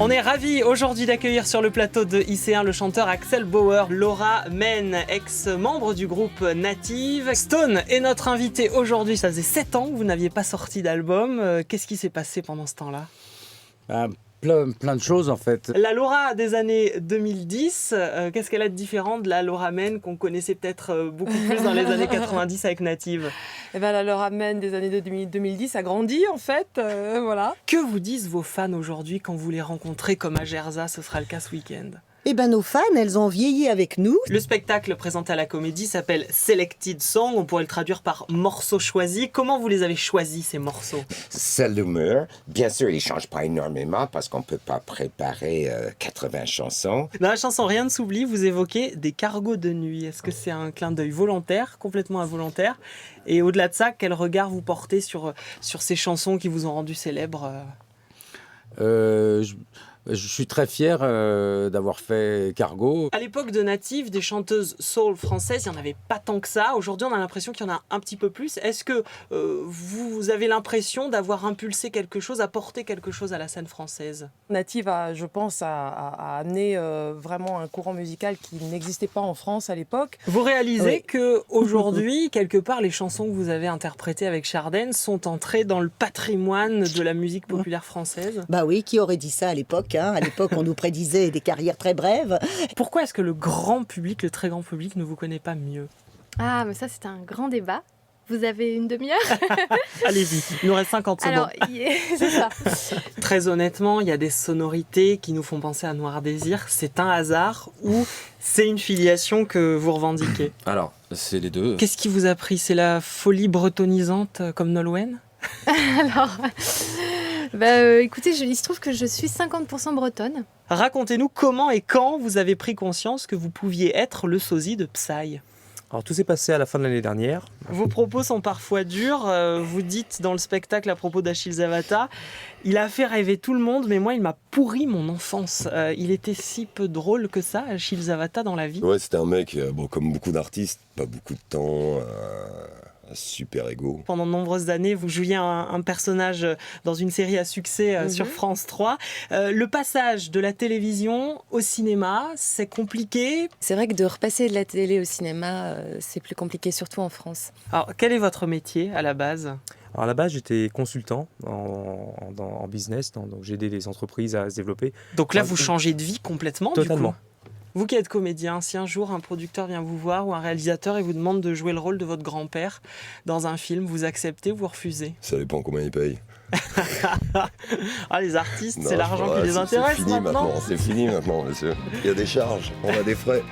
On est ravis aujourd'hui d'accueillir sur le plateau de IC1 le chanteur Axel Bauer, Laura Men, ex-membre du groupe Native. Stone est notre invité aujourd'hui. Ça faisait 7 ans que vous n'aviez pas sorti d'album. Qu'est-ce qui s'est passé pendant ce temps-là ? Plein de choses en fait. La Laura des années 2010, qu'est-ce qu'elle a de différent de la Laura Men qu'on connaissait peut-être beaucoup plus dans les années 90 avec Native ? Eh ben, la Laura Men des années 2010 a grandi en fait, voilà. Que vous disent vos fans aujourd'hui quand vous les rencontrez comme à Gerza, ce sera le cas ce week-end ? Eh ben nos fans, elles ont vieilli avec nous. Le spectacle présenté à la Comédie s'appelle Selected Song, on pourrait le traduire par morceaux choisis. Comment vous les avez choisis ces morceaux ? C'est l'humeur. Bien sûr, il ne change pas énormément parce qu'on ne peut pas préparer 80 chansons. Dans la chanson Rien ne s'oublie, vous évoquez des cargos de nuit. Est-ce que c'est un clin d'œil volontaire, complètement involontaire ? Et au-delà de ça, quel regard vous portez sur ces chansons qui vous ont rendu célèbre ? Je suis très fier d'avoir fait Cargo. À l'époque de Native, des chanteuses soul françaises, il n'y en avait pas tant que ça. Aujourd'hui, on a l'impression qu'il y en a un petit peu plus. Est-ce que vous avez l'impression d'avoir impulsé quelque chose, apporté quelque chose à la scène française ? Native a, je pense, a amené vraiment un courant musical qui n'existait pas en France à l'époque. Vous réalisez qu'aujourd'hui, quelque part, les chansons que vous avez interprétées avec Chardenne sont entrées dans le patrimoine de la musique populaire française ? Bah oui, qui aurait dit ça à l'époque ? À l'époque, on nous prédisait des carrières très brèves. Pourquoi est-ce que le grand public, le très grand public, ne vous connaît pas mieux ? Ah, mais ça, c'est un grand débat. Vous avez une demi-heure ? Allez-y, il nous reste 50 secondes. Alors, c'est ça. Très honnêtement, il y a des sonorités qui nous font penser à Noir Désir. C'est un hasard ou c'est une filiation que vous revendiquez ? Alors, c'est les deux. Qu'est-ce qui vous a pris ? C'est la folie bretonisante comme Nolwenn ? Alors, écoutez, il se trouve que je suis 50% bretonne. Racontez-nous comment et quand vous avez pris conscience que vous pouviez être le sosie de Psy. Alors tout s'est passé à la fin de l'année dernière. Vos propos sont parfois durs. Vous dites dans le spectacle à propos d'Achille Zavata, il a fait rêver tout le monde, mais moi il m'a pourri mon enfance. Il était si peu drôle que ça, Achille Zavata, dans la vie. Ouais, c'était un mec, comme beaucoup d'artistes, pas beaucoup de temps, un super ego. Pendant de nombreuses années, vous jouiez un personnage dans une série à succès sur France 3. Le passage de la télévision au cinéma, c'est compliqué. C'est vrai que de repasser de la télé au cinéma, c'est plus compliqué, surtout en France. Alors, quel est votre métier à la base ? Alors à la base, j'étais consultant en business, donc j'ai aidé les entreprises à se développer. Donc là, vous changez de vie complètement, Totalement. Du coup. Vous qui êtes comédien, si un jour un producteur vient vous voir ou un réalisateur et vous demande de jouer le rôle de votre grand-père dans un film, vous acceptez ou vous refusez ? Ça dépend combien ils payent. Ah, les artistes, c'est l'argent qui les intéresse maintenant. C'est fini maintenant, monsieur. Il y a des charges, on a des frais.